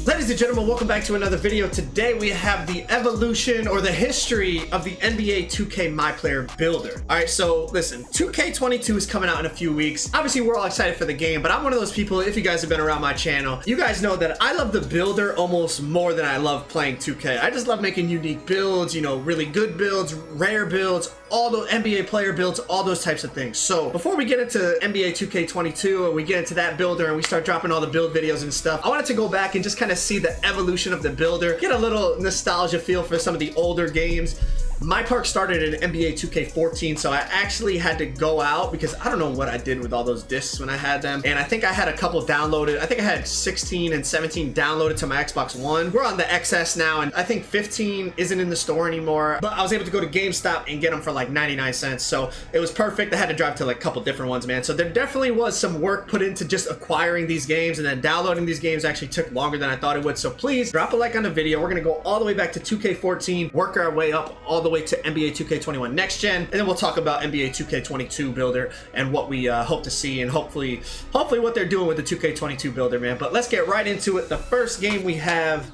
Ladies and gentlemen, welcome back to another video. Today we have the evolution or the history of the NBA 2K Myplayer Builder. All right, so listen, 2K22 is coming out in a few weeks. Obviously, we're all excited for the game, but I'm one of those people, if you guys have been around my channel, you guys know that I love the builder almost more than I love playing 2K. I just love making unique builds, you know, really good builds, rare builds, all the NBA player builds, all those types of things. So before we get into NBA 2K22 and we get into that builder and we start dropping all the build videos and stuff, I wanted to go back and just kind of see the evolution of the builder, get a little nostalgia feel for some of the older games. My park started in NBA 2K14, so I actually had to go out because I don't know what I did with all those discs when I had them. And I think I had a couple downloaded. I think I had 16 and 17 downloaded to my Xbox One. We're on the XS now, and I think 15 isn't in the store anymore. But I was able to go to GameStop and get them for like 99 cents. So it was perfect. I had to drive to like a couple different ones, man. So there definitely was some work put into just acquiring these games, and then downloading these games actually took longer than I thought it would. So please drop a like on the video. We're gonna go all the way back to 2K14, work our way up all the way to NBA 2K21 next gen, and then we'll talk about NBA 2K22 builder and what we hope to see, and hopefully what they're doing with the 2K22 builder, man. But let's get right into it. The first game we have,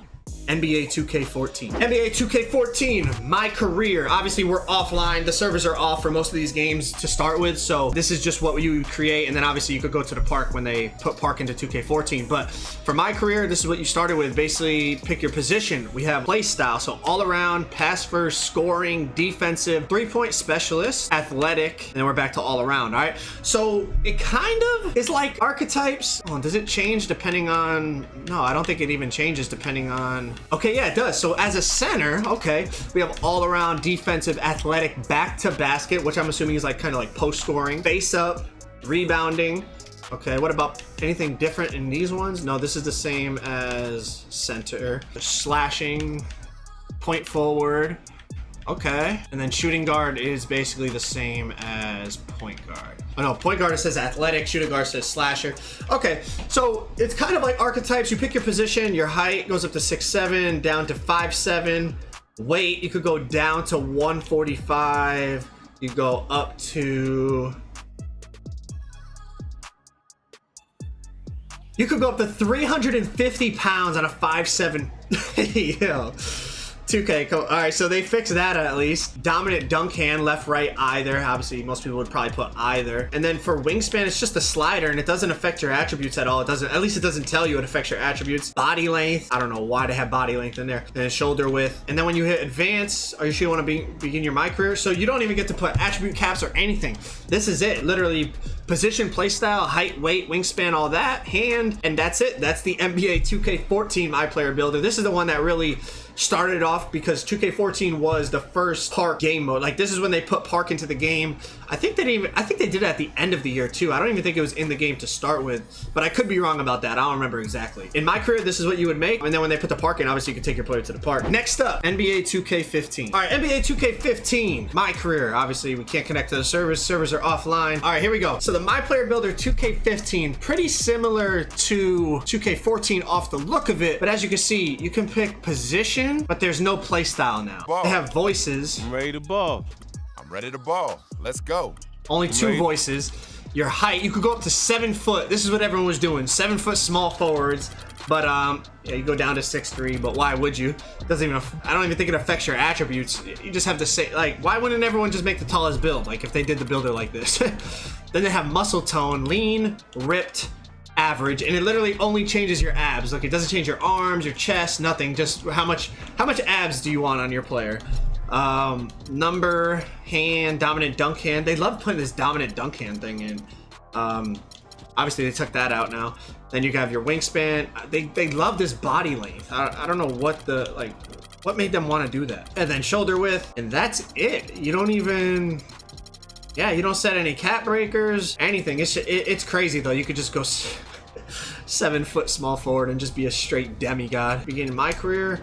NBA 2K14. NBA 2K14, my career. Obviously, we're offline. The servers are off for most of these games to start with, so this is just what you create, and then obviously you could go to the park when they put park into 2K14. But for my career, this is what you started with. Basically, pick your position. We have play style, so all around, pass first, scoring, defensive, three-point specialist, athletic, and then we're back to all around, all right? So it kind of is like archetypes. Oh, does it change depending on... No, I don't think it even changes depending on... Okay, yeah, it does. So as a center, okay, we have all around defensive, athletic, back to basket, which I'm assuming is like kind of like post scoring, face up, rebounding. Okay, what about anything different in these ones? No, this is the same as center. Slashing, point forward. Okay, and then shooting guard is basically the same as point guard. Oh no, point guard says athletic, shooting guard says slasher. Okay, so it's kind of like archetypes. You pick your position, your height goes up to 6'7", down to 5'7". Weight, you could go down to 145. You go up to... You could go up to 350 pounds on a 5'7". Yo. 2K, cool. All right, so they fixed that at least. Dominant dunk hand, left, right, either. Obviously, most people would probably put either. And then for wingspan, it's just a slider, and it doesn't affect your attributes at all. It doesn't, at least it doesn't tell you it affects your attributes. Body length, I don't know why they have body length in there. And shoulder width. And then when you hit advance, are you sure you want to begin your my career? So you don't even get to put attribute caps or anything. This is it, literally. Position, playstyle, height, weight, wingspan, all that, hand, and that's it. That's the NBA 2K14 Myplayer Builder. This is the one that really started off because 2K14 was the first park game mode. Like, this is when they put park into the game. I think they did it at the end of the year too. I don't even think it was in the game to start with, but I could be wrong about that. I don't remember exactly. In my career, this is what you would make, and then when they put the park in, obviously you could take your player to the park. Next up, NBA 2K15. All right, NBA 2K15, my career. Obviously, we can't connect to the servers. Servers are offline. All right, here we go. So the MyPlayer Builder 2K15, pretty similar to 2K14 off the look of it, but as you can see, you can pick position, but there's no play style now. Ball. They have voices. I'm ready to ball. I'm ready to ball. Let's go. Only two voices. Your height, you could go up to 7 foot. This is what everyone was doing. 7 foot small forwards. But yeah, you go down to 6'3", but why would you? It doesn't even, I don't even think it affects your attributes. You just have to say, like, why wouldn't everyone just make the tallest build? Like, if they did the builder like this. Then they have muscle tone, lean, ripped, average, and it literally only changes your abs. Like, it doesn't change your arms, your chest, nothing. Just how much abs do you want on your player? Number, hand, dominant dunk hand. They love putting this dominant dunk hand thing in. Obviously they took that out now. Then you have your wingspan. They love this body length. I don't know what made them want to do that. And then shoulder width, and that's it. You don't even, yeah, you don't set any cap breakers, anything. It's crazy though. You could just go 7 foot small forward and just be a straight demigod. Beginning my career.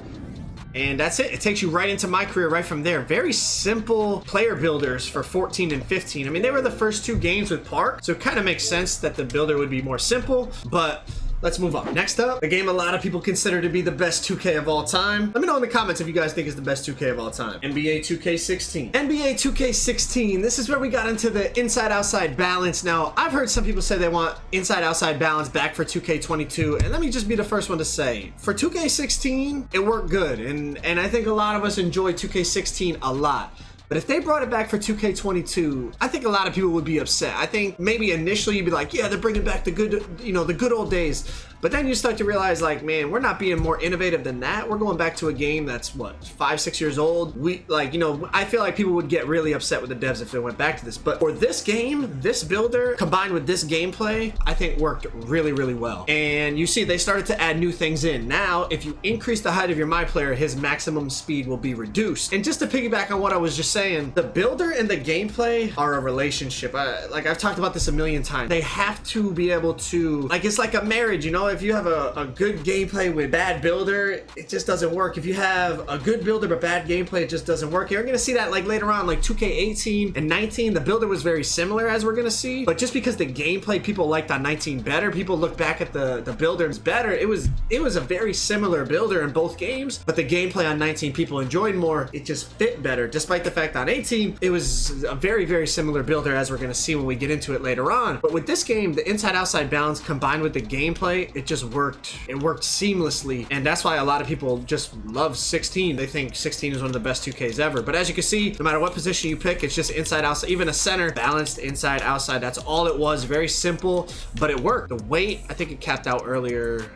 And that's it. It takes you right into my career right from there. Very simple player builders for 14 and 15. I mean, they were the first two games with Park, so it kind of makes sense that the builder would be more simple, but let's move on. Next up, the game a lot of people consider to be the best 2K of all time. Let me know in the comments if you guys think it's the best 2K of all time. NBA 2K16. NBA 2K16, this is where we got into the inside-outside balance. Now, I've heard some people say they want inside-outside balance back for 2K22, and let me just be the first one to say, for 2K16, it worked good, and I think a lot of us enjoy 2K16 a lot. But if they brought it back for 2K22, I think a lot of people would be upset. I think maybe initially you'd be like, yeah, they're bringing back the good, the good old days. But then you start to realize, like, man, we're not being more innovative than that. We're going back to a game that's, what, 5-6 years old? I feel like people would get really upset with the devs if they went back to this. But for this game, this builder, combined with this gameplay, I think worked really, really well. And you see, they started to add new things in. Now, if you increase the height of your Myplayer, his maximum speed will be reduced. And just to piggyback on what I was just saying, the builder and the gameplay are a relationship. Like, I've talked about this a million times. They have to be able to, like, it's like a marriage, you know? If you have a good gameplay with bad builder, it just doesn't work. If you have a good builder but bad gameplay, it just doesn't work. You're gonna see that like later on, like 2K18 and 19, the builder was very similar, as we're gonna see. But just because the gameplay people liked on 19 better, people look back at the builders better. It was a very similar builder in both games, but the gameplay on 19 people enjoyed more. It just fit better, despite the fact on 18 it was a very, very similar builder, as we're gonna see when we get into it later on. But with this game, the inside-outside balance combined with the gameplay, it just worked seamlessly, and that's why a lot of people just love 16. They think 16 is one of the best 2Ks ever. But as you can see, no matter what position you pick, it's just inside outside, even a center, balanced inside outside. That's all it was. Very simple, but it worked. The weight, I think it capped out earlier,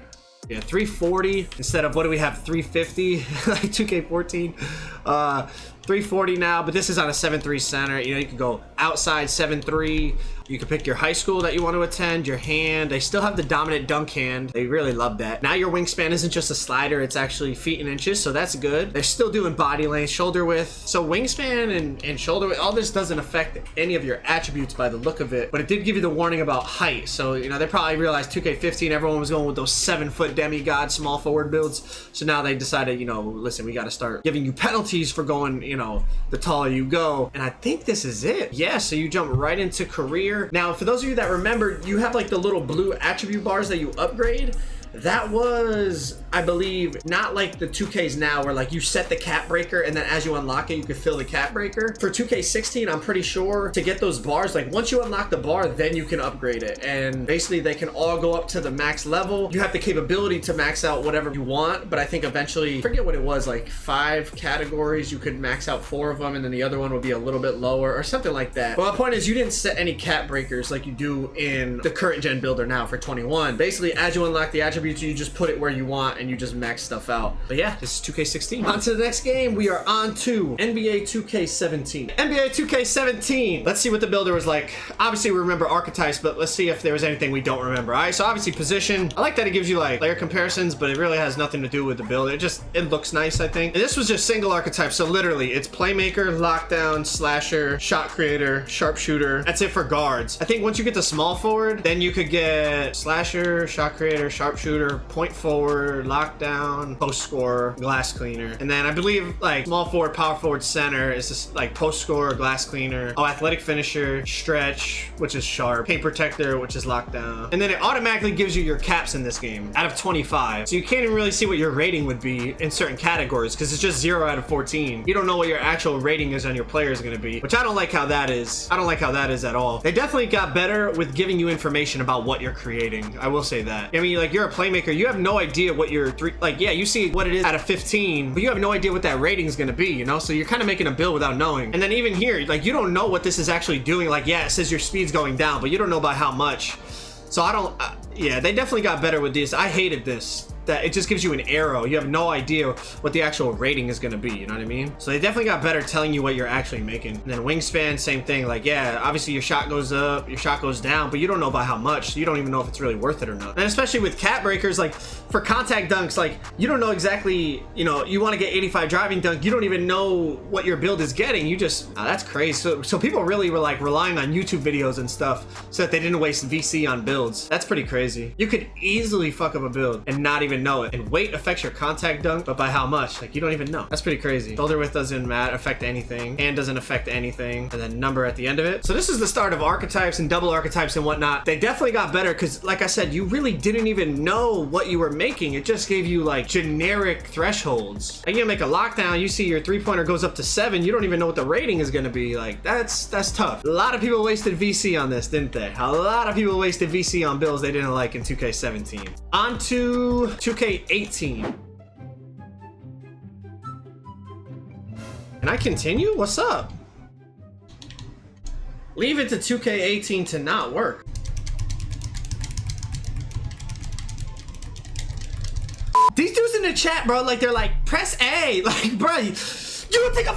yeah, 340 instead of, what do we have, 350 like 2K14. 340 now, but this is on a 7-3 center. You know, you can go outside 7-3. You can pick your high school that you want to attend, your hand. They still have the dominant dunk hand. They really love that. Now your wingspan isn't just a slider, it's actually feet and inches, so that's good. They're still doing body length, shoulder width. So wingspan and shoulder width, all this doesn't affect any of your attributes by the look of it, but it did give you the warning about height. So, you know, they probably realized 2K15, everyone was going with those 7-foot demigod small forward builds. So now they decided, you know, listen, we got to start giving you penalties for going, you know, the taller you go. And I think this is it. Yeah, so you jump right into career. Now, for those of you that remember, you have like the little blue attribute bars that you upgrade. That was, I believe, not like the 2Ks now where like you set the cap breaker and then as you unlock it, you can fill the cap breaker. For 2K16, I'm pretty sure to get those bars, like once you unlock the bar, then you can upgrade it. And basically they can all go up to the max level. You have the capability to max out whatever you want, but I think eventually, forget what it was, like 5 categories, you could max out 4 of them and then the other one would be a little bit lower or something like that. Well, the point is you didn't set any cap breakers like you do in the current gen builder now for 21. Basically, as you unlock the attributes, you just put it where you want and you just max stuff out. But yeah, this is 2K16. On to the next game. We are on to NBA 2K17. NBA 2K17. Let's see what the builder was like. Obviously, we remember archetypes, but let's see if there was anything we don't remember. All right, so obviously position. I like that it gives you like player comparisons, but it really has nothing to do with the builder. It looks nice, I think. And this was just single archetype, so literally it's playmaker, lockdown, slasher, shot creator, sharpshooter. That's it for guards. I think once you get to small forward, then you could get slasher, shot creator, sharpshooter, point forward, lockdown, post scorer, glass cleaner. And then I believe like small forward, power forward, center is just like post scorer, glass cleaner. Oh, athletic finisher, stretch, which is sharp, paint protector, which is lockdown. And then it automatically gives you your caps in this game out of 25. So you can't even really see what your rating would be in certain categories because it's just 0 out of 14. You don't know what your actual rating is on your players going to be, which I don't like how that is. I don't like how that is at all. They definitely got better with giving you information about what you're creating. I will say that. I mean, like, you're a playmaker, you have no idea what your yeah, you see what it is out of 15, but you have no idea what that rating is going to be, you know? So you're kind of making a build without knowing. And then even here, like, you don't know what this is actually doing. Like, yeah, it says your speed's going down, but you don't know by how much. So I don't, yeah, they definitely got better with this. I hated this. That it just gives you an arrow. You have no idea what the actual rating is going to be, you know what I mean? So they definitely got better telling you what you're actually making. And then wingspan, same thing. Like, yeah, obviously your shot goes up, your shot goes down, but you don't know by how much. So you don't even know if it's really worth it or not. And especially with cap breakers, like for contact dunks, like you don't know exactly, you know, you want to get 85 driving dunk, you don't even know what your build is getting. You just, that's crazy. So people really were like relying on YouTube videos and stuff so that they didn't waste VC on builds. That's pretty crazy. You could easily fuck up a build and not even even know it. And weight affects your contact dunk, but by how much? Like, you don't even know. That's pretty crazy. Shoulder width doesn't affect anything. Hand doesn't affect anything. And then number at the end of it. So this is the start of archetypes and double archetypes and whatnot. They definitely got better because, like I said, you really didn't even know what you were making. It just gave you like generic thresholds. Like, you make a lockdown, you see your 3-pointer goes up to 7. You don't even know what the rating is going to be. Like, that's tough. A lot of people wasted VC on this, didn't they? A lot of people wasted VC on builds they didn't like in 2K17. On to 2K18. Can I continue? What's up? Leave it to 2K18 to not work. These dudes in the chat, bro, like, they're like, press A. Like, bro, you don't think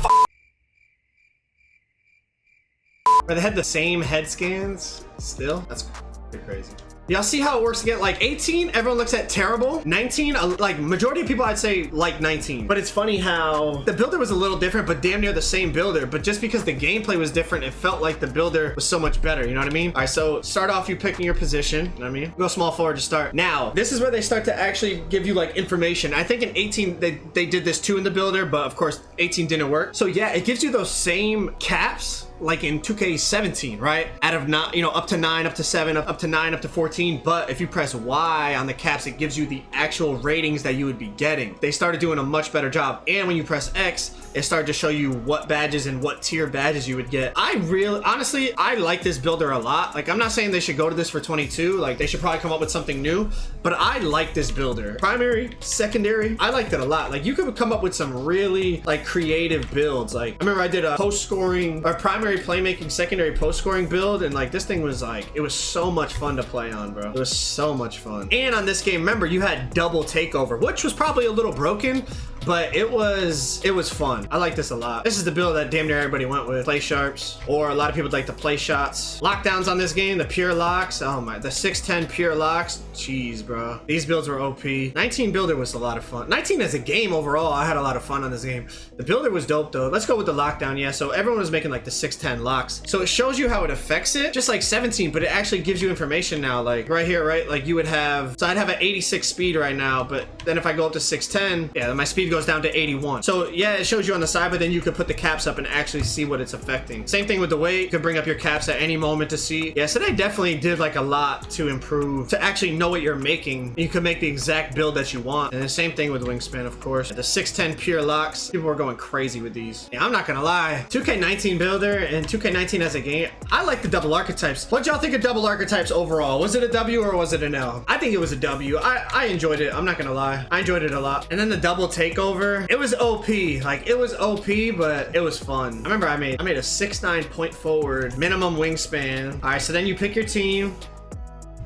they had the same head scans still? That's pretty crazy. Y'all see how it works again? Like 18, everyone looks at terrible. 19, like majority of people I'd say like 19. But it's funny how the builder was a little different, but damn near the same builder. But just because the gameplay was different, it felt like the builder was so much better. You know what I mean? All right, so start off you picking your position. You know what I mean? Go small forward to start. Now, this is where they start to actually give you like information. I think in 18, they did this too in the builder, but of course 18 didn't work. So yeah, it gives you those same caps like in 2K17, right? Out of not, you know, up to 9, up to 7, up to 9, up to 14. But if you press Y on the caps, it gives you the actual ratings that you would be getting. They started doing a much better job. And when you press X, it started to show you what badges and what tier badges you would get. Honestly, I like this builder a lot. Like, I'm not saying they should go to this for 22. Like, they should probably come up with something new, but I like this builder. Primary, secondary, I liked it a lot. Like, you could come up with some really like creative builds. Like, I remember I did a post scoring or primary playmaking, secondary post scoring build, and like this thing was like, it was so much fun to play on, bro. It was so much fun. And on this game, remember, you had double takeover, which was probably a little broken, but it was fun. I like this a lot. This is the build that damn near everybody went with. Play sharps, or a lot of people like to play shots. Lockdowns on this game, the pure locks. Oh my, the 610 pure locks. Jeez, bro. These builds were OP. 19 builder was a lot of fun. 19 as a game overall, I had a lot of fun on this game. The builder was dope though. Let's go with the lockdown. Yeah, so everyone was making like the 610 locks. So it shows you how it affects it, just like 17, but it actually gives you information now. Like right here, right? Like you would have, so I'd have an 86 speed right now, but then if I go up to 610, yeah, then my speed goes down to 81. So yeah, it shows you on the side, but then you could put the caps up and actually see what it's affecting. Same thing with the weight. You could bring up your caps at any moment to see. Yeah, so they definitely did like a lot to improve, to actually know what you're making. You could make the exact build that you want. And the same thing with wingspan, of course. The 610 pure locks, people were going crazy with these. Yeah, I'm not gonna lie. 2K19 builder and 2K19 as a game, I like the double archetypes. What y'all think of double archetypes overall? Was it a W or was it an L? I think it was a W. I enjoyed it. I'm not gonna lie. I enjoyed it a lot. And then the double takeover, it was OP. Like, it was OP, but it was fun. I remember I made a 6'9" point forward, minimum wingspan. All right, so then you pick your team.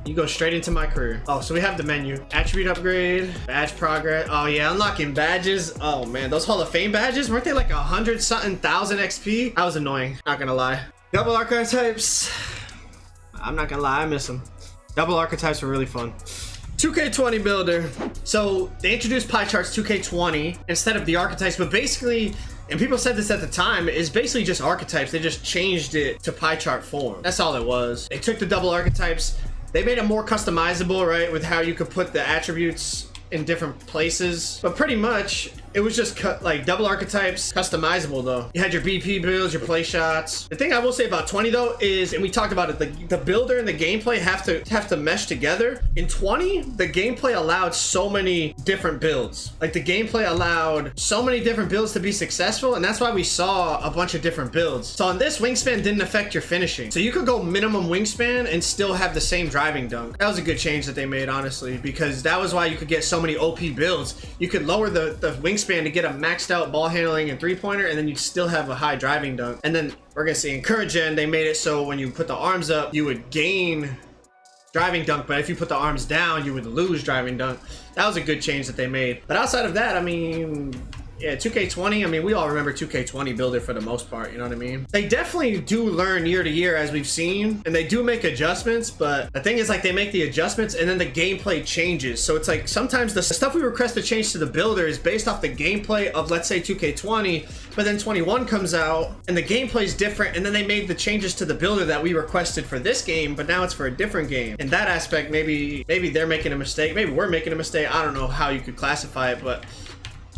You go straight into my career. Oh, so we have the menu. Attribute upgrade, badge progress. Oh yeah, unlocking badges. Oh man, those Hall of Fame badges, weren't they like 100-something thousand XP? That was annoying, not gonna lie. Double archetypes. I'm not gonna lie, I miss them. Double archetypes were really fun. 2K20 builder. So they introduced pie charts 2K20 instead of the archetypes, but basically, and people said this at the time, is basically just archetypes. They just changed it to pie chart form. That's all it was. They took the double archetypes, they made it more customizable, right? With how you could put the attributes in different places, but pretty much it was just like double archetypes, customizable though. You had your BP builds, your play shots. The thing I will say about 20 though is, and we talked about it, the builder and the gameplay have to mesh together. In 20, the gameplay allowed so many different builds. Like the gameplay allowed so many different builds to be successful, and that's why we saw a bunch of different builds. So on this, wingspan didn't affect your finishing. So you could go minimum wingspan and still have the same driving dunk. That was a good change that they made, honestly, because that was why you could get so many OP builds. You could lower the wingspan to get a maxed out ball handling and 3-pointer, and then you'd still have a high driving dunk. And then we're gonna see in current gen, they made it so when you put the arms up, you would gain driving dunk, but if you put the arms down, you would lose driving dunk. That was a good change that they made. But outside of that, I mean, yeah, 2K20, I mean, we all remember 2K20 Builder for the most part, you know what I mean? They definitely do learn year to year, as we've seen, and they do make adjustments, but the thing is, like, they make the adjustments and then the gameplay changes. So it's like sometimes the stuff we request to change to the builder is based off the gameplay of, let's say, 2K20, but then 21 comes out and the gameplay is different, and then they made the changes to the builder that we requested for this game, but now it's for a different game. In that aspect, maybe they're making a mistake, maybe we're making a mistake. I don't know how you could classify it, but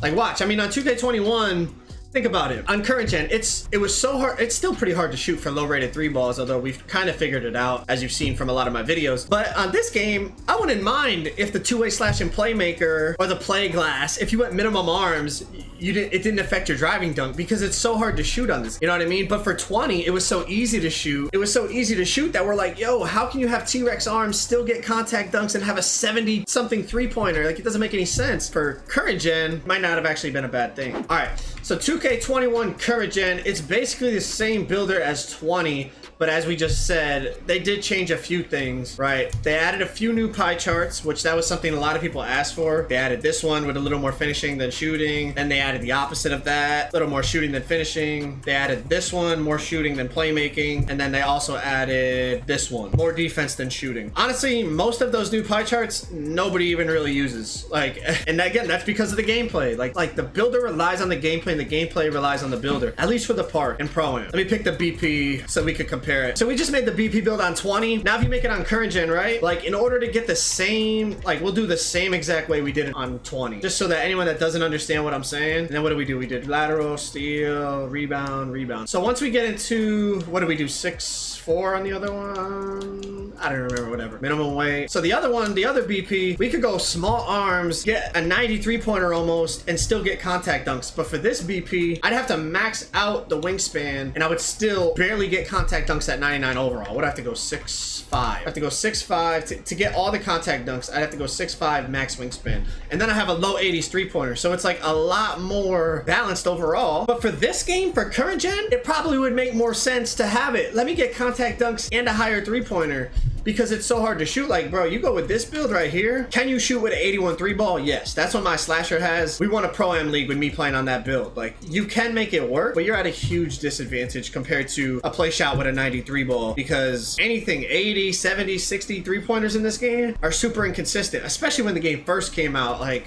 like, watch, I mean, on 2K21, think about it. On current gen, it was so hard. It's still pretty hard to shoot for low rated 3 balls, although we've kind of figured it out, as you've seen from a lot of my videos. But on this game, I wouldn't mind if the two-way slash and playmaker or the play glass, if you went minimum arms, it didn't affect your driving dunk, because it's so hard to shoot on this. You know what I mean? But for 20, it was so easy to shoot. It was so easy to shoot that we're like, yo, how can you have T-Rex arms, still get contact dunks, and have a 70 something 3-pointer? Like, it doesn't make any sense. For current gen, might not have actually been a bad thing. All right, so 2K21 current gen, it's basically the same builder as 20, but as we just said, they did change a few things, right? They added a few new pie charts, which that was something a lot of people asked for. They added this one with a little more finishing than shooting. Then they added the opposite of that, a little more shooting than finishing. They added this one, more shooting than playmaking. And then they also added this one, more defense than shooting. Honestly, most of those new pie charts, nobody even really uses. Like, and again, that's because of the gameplay. Like the builder relies on the gameplay and the gameplay relies on the builder, at least for the park and pro-am. Let me pick the BP so we could compare it. So we just made the BP build on 20. Now if you make it on current gen, right? Like, in order to get the same, like, we'll do the same exact way we did it on 20. Just so that anyone that doesn't understand what I'm saying. And then what do? We did lateral, steal, rebound. So once we get into, what do we do? 6-4 on the other one? I don't remember, whatever. Minimum weight. So the other one, the other BP, we could go small arms, get a 93-pointer almost, and still get contact dunks. But for this BP, I'd have to max out the wingspan, and I would still barely get contact dunks at 99 overall. Would have to go 6'5". I have to go 6'5". To get all the contact dunks, I'd have to go 6'5" max wingspan. And then I have a low 80s 3-pointer. So it's like a lot more balanced overall. But for this game, for current gen, it probably would make more sense to have it. Let me get contact dunks and a higher 3-pointer, because it's so hard to shoot. Like, bro, you go with this build right here. Can you shoot with an 81 3-ball? Yes, that's what my slasher has. We won a pro-am league with me playing on that build. Like, you can make it work, but you're at a huge disadvantage compared to a play shot with a 93 ball, because anything 80, 70, 60 3-pointers in this game are super inconsistent, especially when the game first came out. Like,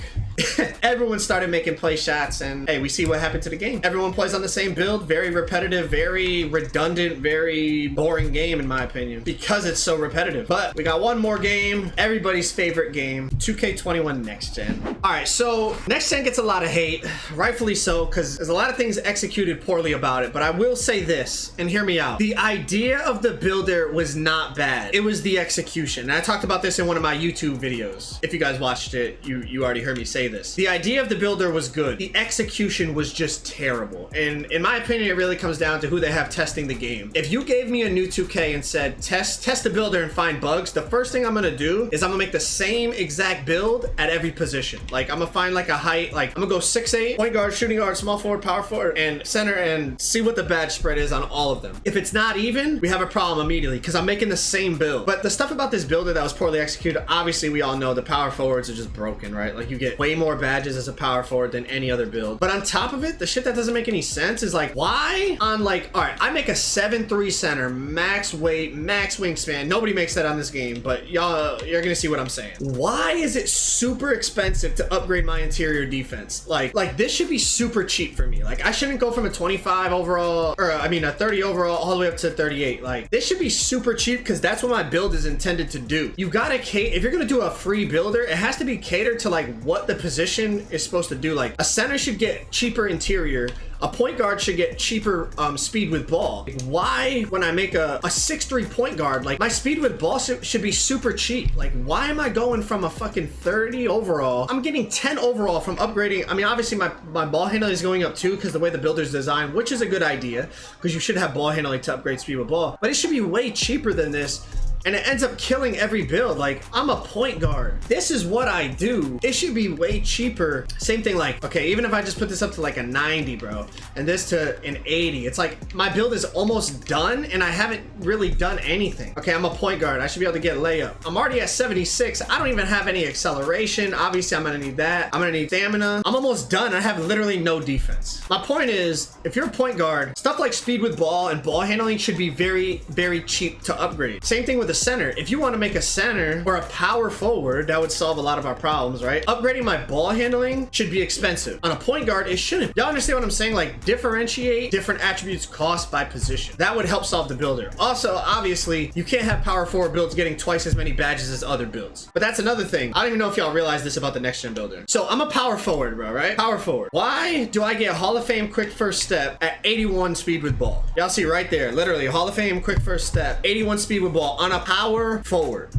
everyone started making play shots, and hey, we see what happened to the game. Everyone plays on the same build. Very repetitive, very redundant, very boring game, in my opinion, because it's so repetitive. But we got one more game, everybody's favorite game, 2K21 Next Gen. All right, so Next Gen gets a lot of hate, rightfully so, because there's a lot of things executed poorly about it. But I will say this, and hear me out. The idea of the builder was not bad. It was the execution. And I talked about this in one of my YouTube videos. If you guys watched it, you already heard me say this. The idea of the builder was good. The execution was just terrible. And in my opinion, it really comes down to who they have testing the game. If you gave me a new 2K and said, test the builder and find bugs, the first thing I'm gonna do is I'm gonna make the same exact build at every position. Like, I'm gonna find like a height, like I'm gonna go 6'8", point guard, shooting guard, small forward, power forward, and center, and see what the badge spread is on all of them. If it's not even, we have a problem immediately, because I'm making the same build. But the stuff about this builder that was poorly executed, obviously we all know the power forwards are just broken, right? Like, you get way more badges as a power forward than any other build. But on top of it, the shit that doesn't make any sense is like, why on, like, all right, I make a 7'3" center, max weight, max wingspan. Nobody makes that on this game, but y'all, you're gonna see what I'm saying. Why is it super expensive to upgrade my interior defense? Like this should be super cheap for me. Like, I shouldn't go from a 25 overall, or I mean a 30 overall, all the way up to 38. Like, this should be super cheap, because that's what my build is intended to do. You gotta if you're gonna do a free builder, it has to be catered to like what the position is supposed to do. Like, a center should get cheaper interior, a point guard should get cheaper speed with ball. Like, why, when I make a 6'3" point guard, like, my speed with ball should be super cheap? Like, why am I going from a fucking 30 overall? I'm getting 10 overall from upgrading. I mean, obviously my ball handling is going up too, because the way the builder's designed, which is a good idea, because you should have ball handling to upgrade speed with ball. But it should be way cheaper than this and it ends up killing every build. Like, I'm a point guard. This is what I do. It should be way cheaper. Same thing, like, okay, even if I just put this up to like a 90, bro, and this to an 80, it's like my build is almost done and I haven't really done anything. Okay, I'm a point guard. I should be able to get layup. I'm already at 76. I don't even have any acceleration. Obviously, I'm gonna need that. I'm gonna need stamina. I'm almost done. I have literally no defense. My point is, if you're a point guard, stuff like speed with ball and ball handling should be very, very cheap to upgrade. Same thing with a center. If you want to make a center or a power forward, that would solve a lot of our problems, right? Upgrading my ball handling should be expensive. On a point guard, it shouldn't. Y'all understand what I'm saying? Like, differentiate different attributes cost by position. That would help solve the builder. Also, obviously, you can't have power forward builds getting twice as many badges as other builds. But that's another thing. I don't even know if y'all realize this about the next gen builder. So I'm a power forward, bro, right? Power forward. Why do I get Hall of Fame quick first step at 81 speed with ball? Y'all see right there, literally Hall of Fame quick first step, 81 speed with ball on a power forward.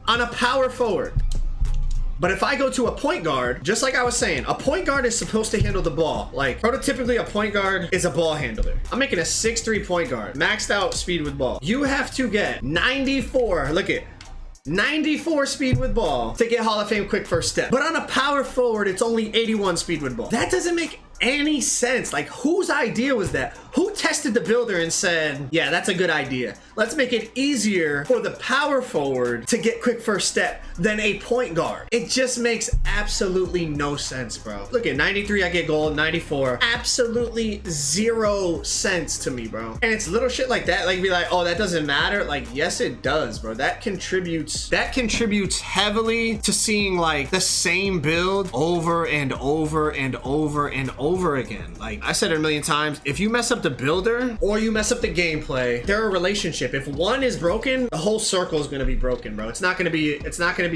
On a power forward. But if I go to a point guard, just like I was saying, a point guard is supposed to handle the ball. Like, prototypically, a point guard is a ball handler. I'm making a 6'3" point guard, maxed out speed with ball. You have to get 94, look at 94 speed with ball to get Hall of Fame quick first step. But on a power forward, it's only 81 speed with ball. That doesn't make any sense. Like, whose idea was that? Who tested the builder and said, yeah, that's a good idea. Let's make it easier for the power forward to get quick first step than a point guard. It just makes absolutely no sense, bro. Look at 93, I get gold, 94. Absolutely 0 sense to me, bro. And it's little shit like that. Like, be like, oh, that doesn't matter. Like, yes, it does, bro. That contributes heavily to seeing like the same build over and over and over and over again. Like I said it a million times, if you mess up the builder or you mess up the gameplay, they're a relationship. If one is broken, the whole circle is going to be broken, bro. It's not going to be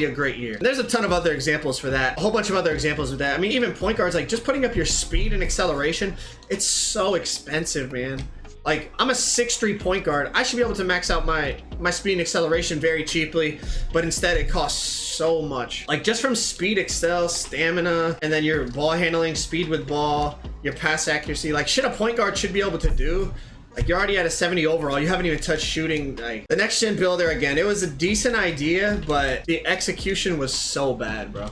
a great year. And there's a ton of other examples for that. A whole bunch of other examples of that. I mean, even point guards, like just putting up your speed and acceleration, it's so expensive, man. Like, I'm a 6'3" point guard. I should be able to max out my speed and acceleration very cheaply, but instead it costs so much. Like, just from speed, excel, stamina, and then your ball handling, speed with ball, your pass accuracy, like shit a point guard should be able to do. Like, you're already at a 70 overall. You haven't even touched shooting. Like, the next gen builder, again, it was a decent idea, but the execution was so bad, bro.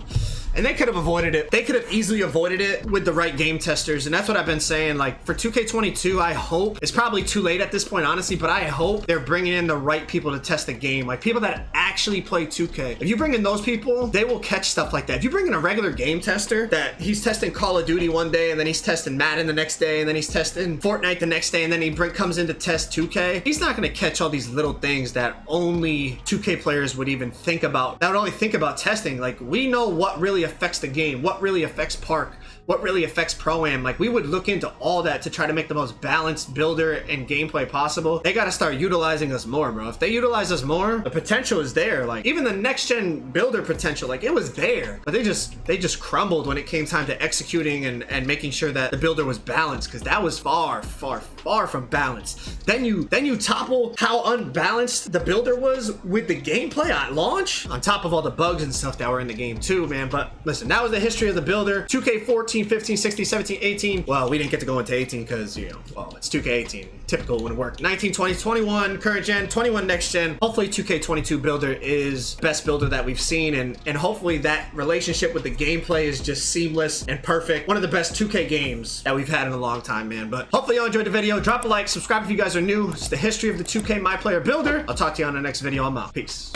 And they could have avoided it. They could have easily avoided it with the right game testers. And that's what I've been saying. Like, for 2K22, I hope, it's probably too late at this point, honestly, but I hope they're bringing in the right people to test the game. Like, people that actually play 2K. If you bring in those people, they will catch stuff like that. If you bring in a regular game tester that he's testing Call of Duty one day, and then he's testing Madden the next day, and then he's testing Fortnite the next day, and then he comes in to test 2K, he's not going to catch all these little things that only 2K players would even think about. That would only think about testing. Like, we know what really affects the game, what really affects Park, what really affects Pro-Am. Like, we would look into all that to try to make the most balanced builder and gameplay possible. They got to start utilizing us more, bro. If they utilize us more, the potential is there. Like, even the next gen builder potential, like, it was there, but they just crumbled when it came time to executing and making sure that the builder was balanced, because that was far from balanced. Then you topple how unbalanced the builder was with the gameplay at launch, on top of all the bugs and stuff that were in the game too, man. But listen, that was the history of the builder. 2K14, 15, 16, 17, 18. Well, we didn't get to go into 18 because, you know, well, it's 2K18. Typical when it worked. 19, 20, 21, current gen, 21 next gen. Hopefully 2K22 builder is best builder that we've seen, and hopefully that relationship with the gameplay is just seamless and perfect. One of the best 2K games that we've had in a long time, man. But hopefully y'all enjoyed the video. Drop a like, subscribe if you guys are new. It's the history of the 2K Myplayer Builder. I'll talk to you on the next video. I'm out. Peace.